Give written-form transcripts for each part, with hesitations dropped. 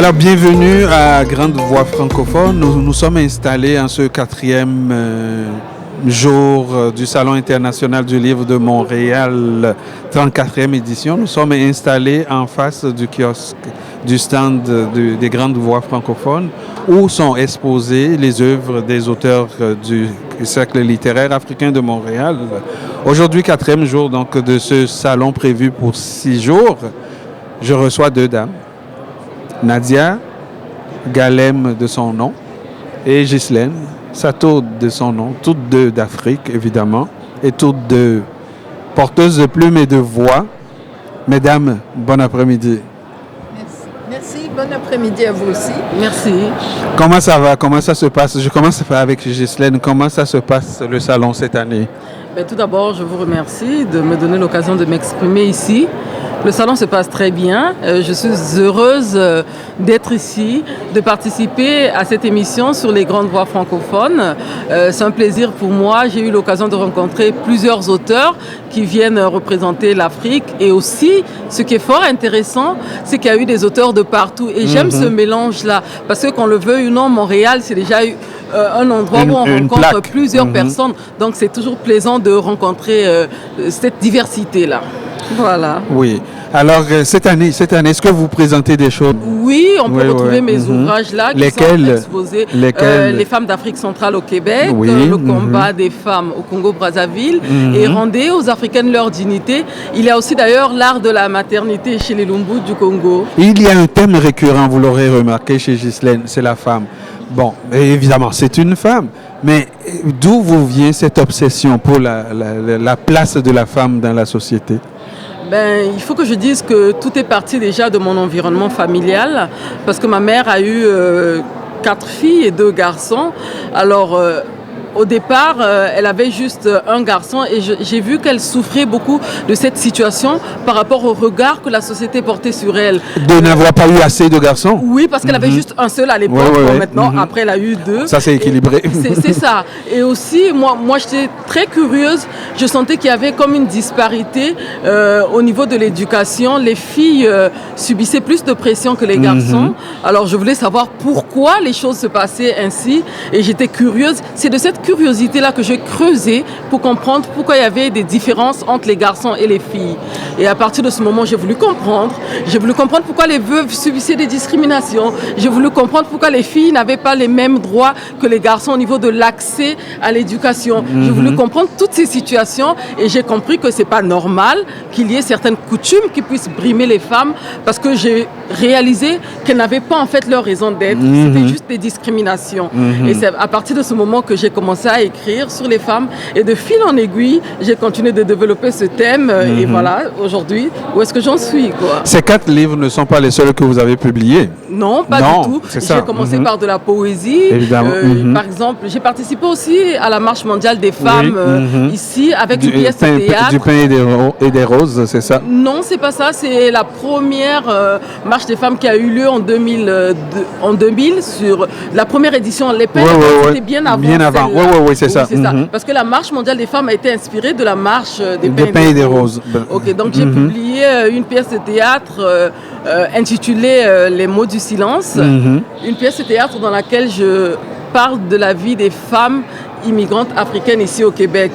Alors, bienvenue à Grande Voix francophone. Nous sommes installés en ce quatrième jour du Salon international du livre de Montréal, 34e édition. Nous sommes installés en face du kiosque, du stand des Grandes Voix francophones, où sont exposées les œuvres des auteurs du Cercle littéraire africain de Montréal. Aujourd'hui, quatrième jour donc, de ce salon prévu pour 6 jours, je reçois 2 dames. Nadia Galem de son nom et Ghislaine Sato de son nom, toutes 2 d'Afrique évidemment et toutes 2 porteuses de plumes et de voix. Mesdames, bon après-midi. Merci, bon après-midi à vous aussi. Merci. Comment ça va? Comment ça se passe? Je commence avec Ghislaine. Comment ça se passe le salon cette année? Tout d'abord, je vous remercie de me donner l'occasion de m'exprimer ici. Le salon se passe très bien. Je suis heureuse d'être ici, de participer à cette émission sur les grandes voix francophones. C'est un plaisir pour moi. J'ai eu l'occasion de rencontrer plusieurs auteurs qui viennent représenter l'Afrique. Et aussi, ce qui est fort intéressant, c'est qu'il y a eu des auteurs de partout. Et j'aime ce mélange-là. Parce que qu'on le veuille ou non, Montréal, c'est déjà un endroit où on rencontre plusieurs personnes. Donc c'est toujours plaisant de rencontrer cette diversité-là. Voilà. Oui. Alors, cette année, est-ce que vous présentez des choses? Oui, on peut retrouver mes ouvrages là qui sont exposés. Les femmes d'Afrique centrale au Québec, le combat des femmes au Congo-Brazzaville et rendez aux Africaines leur dignité. Il y a aussi d'ailleurs l'art de la maternité chez les Lumbu du Congo. Il y a un thème récurrent, vous l'aurez remarqué chez Ghislaine, c'est la femme. Bon, évidemment, c'est une femme, mais d'où vous vient cette obsession pour la place de la femme dans la société? Il faut que je dise que tout est parti déjà de mon environnement familial, parce que ma mère a eu 4 filles et 2 garçons. Alors, au départ, elle avait juste un garçon et j'ai vu qu'elle souffrait beaucoup de cette situation par rapport au regard que la société portait sur elle. De n'avoir pas eu assez de garçons? Oui, parce qu'elle avait juste un seul à l'époque. Maintenant, après, elle a eu 2. Ça, c'est équilibré. C'est ça. Et aussi, moi j'étais très curieuse. Je sentais qu'il y avait comme une disparité au niveau de l'éducation. Les filles subissaient plus de pression que les garçons. Alors, je voulais savoir pourquoi les choses se passaient ainsi. Et j'étais curieuse. C'est de cette curiosité-là que j'ai creusé pour comprendre pourquoi il y avait des différences entre les garçons et les filles. Et à partir de ce moment, j'ai voulu comprendre. J'ai voulu comprendre pourquoi les veuves subissaient des discriminations. J'ai voulu comprendre pourquoi les filles n'avaient pas les mêmes droits que les garçons au niveau de l'accès à l'éducation. J'ai voulu comprendre toutes ces situations et j'ai compris que c'est pas normal qu'il y ait certaines coutumes qui puissent brimer les femmes parce que j'ai réalisé qu'elles n'avaient pas en fait leur raison d'être. C'était juste des discriminations. Et c'est à partir de ce moment que j'ai commencé à écrire sur les femmes et de fil en aiguille, j'ai continué de développer ce thème et voilà, aujourd'hui, où est-ce que j'en suis, quoi. Ces 4 livres ne sont pas les seuls que vous avez publiés? Non, pas du tout. J'ai commencé par de la poésie. Par exemple, j'ai participé aussi à la Marche mondiale des femmes ici avec une pièce de théâtre. Du pain et des roses, c'est ça? Non, c'est pas ça. C'est la première Marche des femmes qui a eu lieu en 2000 sur la première édition. Les pains c'était bien avant. Bien avant. Oui, c'est ça. C'est ça. Parce que la Marche mondiale des femmes a été inspirée de la marche des pains et des roses. Ok, donc j'ai publié une pièce de théâtre intitulée Les mots du silence. Une pièce de théâtre dans laquelle je parle de la vie des femmes immigrantes africaines ici au Québec.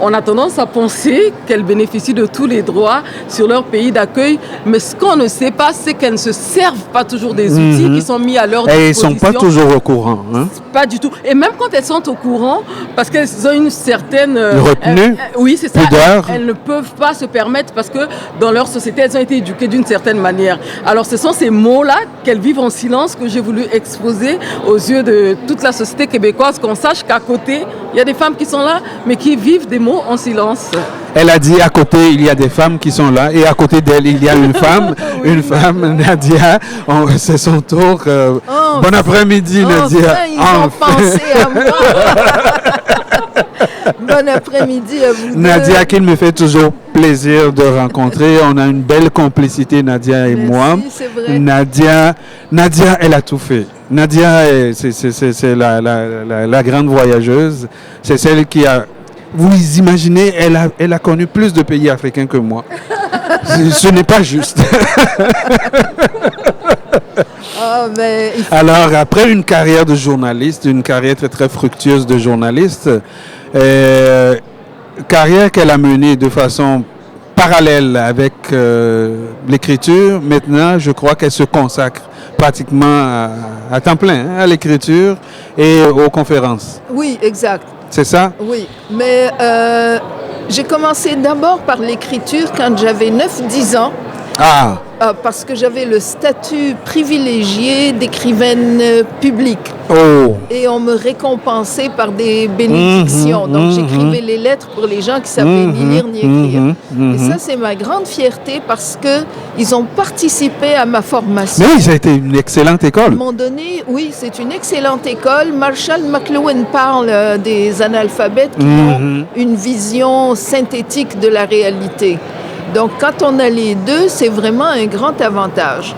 On a tendance à penser qu'elles bénéficient de tous les droits sur leur pays d'accueil, mais ce qu'on ne sait pas, c'est qu'elles ne se servent pas toujours des outils qui sont mis à leur disposition. Et elles ne sont pas toujours au courant. Pas du tout. Et même quand elles sont au courant, parce qu'elles ont une certaine retenue, oui, c'est ça. Pudeur. Elles ne peuvent pas se permettre parce que dans leur société, elles ont été éduquées d'une certaine manière. Alors ce sont ces mots-là qu'elles vivent en silence que j'ai voulu exposer aux yeux de toute la société québécoise, qu'on sache qu'à côté, il y a des femmes qui sont là, mais qui vivent des mots en silence. Elle a dit à côté, il y a des femmes qui sont là et à côté d'elle, il y a une femme, une femme, Nadia. C'est son tour. Bon après-midi, Nadia. Ils ont pensé à moi. Bon après-midi à vous. Nadia, qu'il me fait toujours plaisir de rencontrer. On a une belle complicité, Nadia et moi. C'est vrai. Nadia, elle a tout fait. Nadia, c'est la grande voyageuse. C'est celle qui a... Vous imaginez, elle a connu plus de pays africains que moi. Ce n'est pas juste. Ah, mais Alors, après une carrière de journaliste, une carrière très, très fructueuse de journaliste, carrière qu'elle a menée de façon parallèle avec l'écriture, maintenant, je crois qu'elle se consacre pratiquement à temps plein à l'écriture et aux conférences. oui, exact. C'est ça? Oui, mais j'ai commencé d'abord par l'écriture quand j'avais 9-10 ans. Ah, Parce que j'avais le statut privilégié d'écrivaine publique. oh, Et on me récompensait par des bénédictions. Donc j'écrivais les lettres pour les gens qui savaient ni lire ni écrire. Et ça, c'est ma grande fierté parce qu'ils ont participé à ma formation. mais oui, ça a été une excellente À un école. moment donné, oui, c'est une excellente école. Marshall McLuhan parle des analphabètes qui ont une vision synthétique de la réalité. Donc, quand on a les deux, c'est vraiment un grand avantage.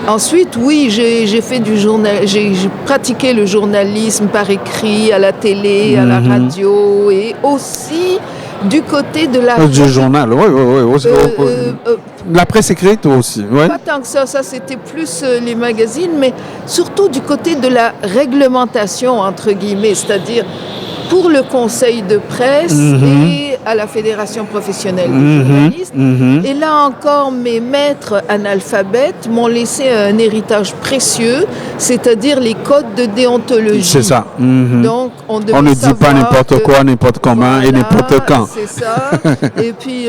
Ensuite, oui, j'ai fait du journal, j'ai pratiqué le journalisme par écrit, à la télé, à la radio, et aussi du côté de la Du journal, oui, oui, oui. La presse écrite aussi, oui. pas tant que ça c'était plus les magazines, mais surtout du côté de la réglementation, entre guillemets, c'est-à-dire pour le conseil de presse et à la Fédération professionnelle des journalistes. Et là encore, mes maîtres analphabètes m'ont laissé un héritage précieux, c'est-à-dire les codes de déontologie. C'est ça. Donc, on On ne dit pas n'importe quoi, n'importe comment et n'importe quand. C'est ça. Et puis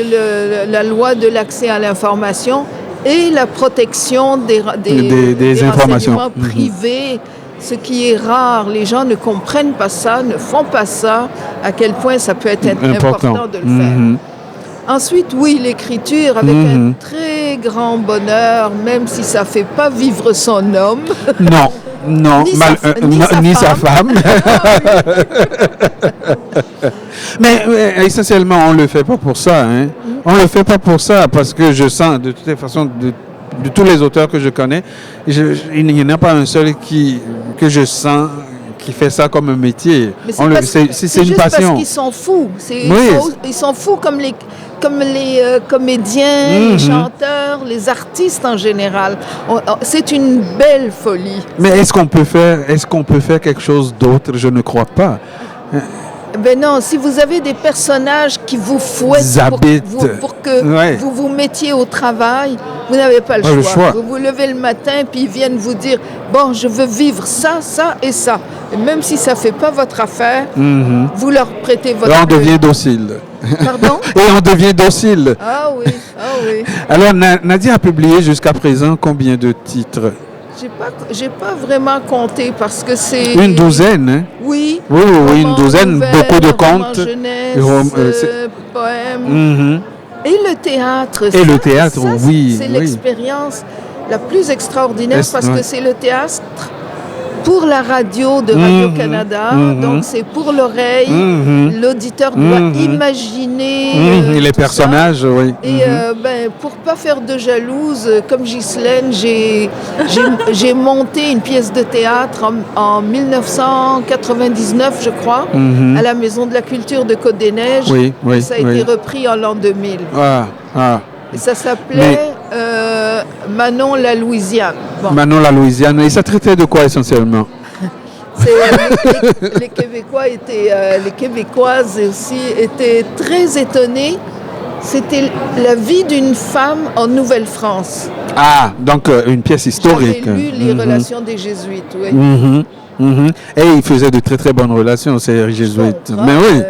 la loi de l'accès à l'information et la protection des informations renseignements privés. Ce qui est rare, les gens ne comprennent pas ça, ne font pas ça, à quel point ça peut être important de le faire. Ensuite, oui, l'écriture avec un très grand bonheur, même si ça ne fait pas vivre son homme. Non, non, ni sa femme. Mais essentiellement, on ne le fait pas pour ça. Hein. On ne le fait pas pour ça parce que je sens, de toute façon, de tous les auteurs que je connais, il n'y en a pas un seul que je sens qui fait ça comme un métier. C'est une juste passion. Parce qu'ils sont fous. Oui. Ils sont fous comme les comédiens, les chanteurs, les artistes en général. C'est une belle folie. Mais est-ce qu'on peut faire quelque chose d'autre? Je ne crois pas. Ben non, si vous avez des personnages qui vous fouettent pour que vous vous mettiez au travail, vous n'avez pas le choix. Vous vous levez le matin puis ils viennent vous dire « Bon, je veux vivre ça, ça et ça ». Et même si ça ne fait pas votre affaire, vous leur prêtez votre... Et on devient docile. Pardon? Et on devient docile. Ah oui, ah oui. Alors, Nadia a publié jusqu'à présent combien de titres? J'ai pas vraiment compté parce que c'est... Une douzaine, hein? Oui. Oui, une douzaine, beaucoup de contes. Jeunesse, poèmes. Et le théâtre. Oui. C'est l'expérience la plus extraordinaire parce que c'est le théâtre pour la radio de Radio-Canada, donc c'est pour l'oreille, l'auditeur doit imaginer les personnages, ça. Oui. Et pour pas faire de jalouse, comme Ghislaine, j'ai monté une pièce de théâtre en 1999, je crois, à la Maison de la Culture de Côte-des-Neiges. Oui, ça a été repris en l'an 2000. Et ça s'appelait Manon la Louisiane. Bon. Manon la Louisiane. Et ça traitait de quoi essentiellement? Les Québécois les Québécoises aussi étaient très étonnés. C'était la vie d'une femme en Nouvelle-France. Ah, donc une pièce historique. J'avais lu les relations des Jésuites, oui. Et ils faisaient de très très bonnes relations, ces jésuites. Mais oui.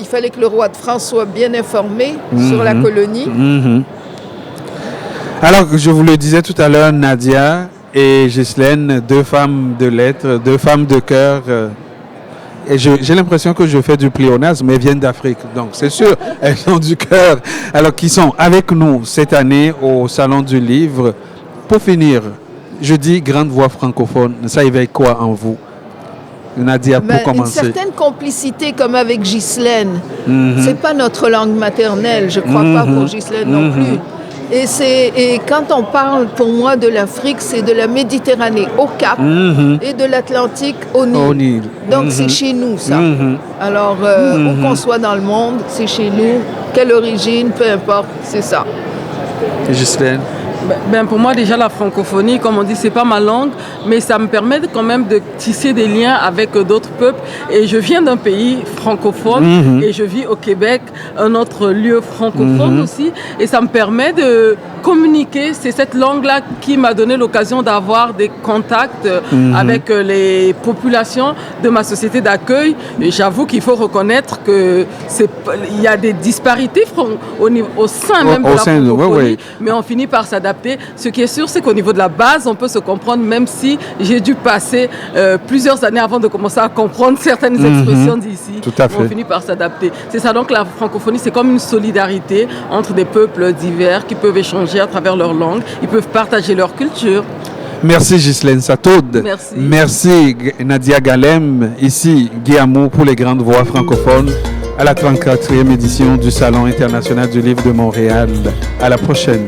Il fallait que le roi de France soit bien informé sur la colonie. Alors, je vous le disais tout à l'heure, Nadia et Ghislaine, deux femmes de lettres, deux femmes de cœur. Et j'ai l'impression que je fais du pléonasme, mais elles viennent d'Afrique. Donc, c'est sûr, elles ont du cœur. Alors, qui sont avec nous cette année au Salon du Livre. Pour finir, je dis grande voix francophone. Ça éveille quoi en vous? Nadia, pour commencer. Une certaine complicité comme avec Ghislaine. C'est pas notre langue maternelle, je crois pas pour Ghislaine non plus. Et quand on parle pour moi de l'Afrique, c'est de la Méditerranée au Cap et de l'Atlantique au Nil. Donc c'est chez nous ça. Alors où qu'on soit dans le monde, c'est chez nous. Quelle origine, peu importe, c'est ça. Ghislaine? Pour moi, déjà, la francophonie, comme on dit, c'est pas ma langue, mais ça me permet quand même de tisser des liens avec d'autres peuples. Et je viens d'un pays francophone et je vis au Québec, un autre lieu francophone aussi. Et ça me permet de communiquer. C'est cette langue-là qui m'a donné l'occasion d'avoir des contacts avec les populations de ma société d'accueil. Et j'avoue qu'il faut reconnaître qu'il y a des disparités au sein même de la francophonie, mais on finit par s'adapter. Ce qui est sûr, c'est qu'au niveau de la base, on peut se comprendre, même si j'ai dû passer plusieurs années avant de commencer à comprendre certaines expressions d'ici. Tout à fait. On finit par s'adapter. C'est ça, donc la francophonie, c'est comme une solidarité entre des peuples divers qui peuvent échanger à travers leur langue, ils peuvent partager leur culture. Merci Ghislaine Satoud. Merci. Merci Nadia Galem, ici Guy Amour pour les grandes voix francophones à la 34e édition du Salon international du livre de Montréal. À la prochaine.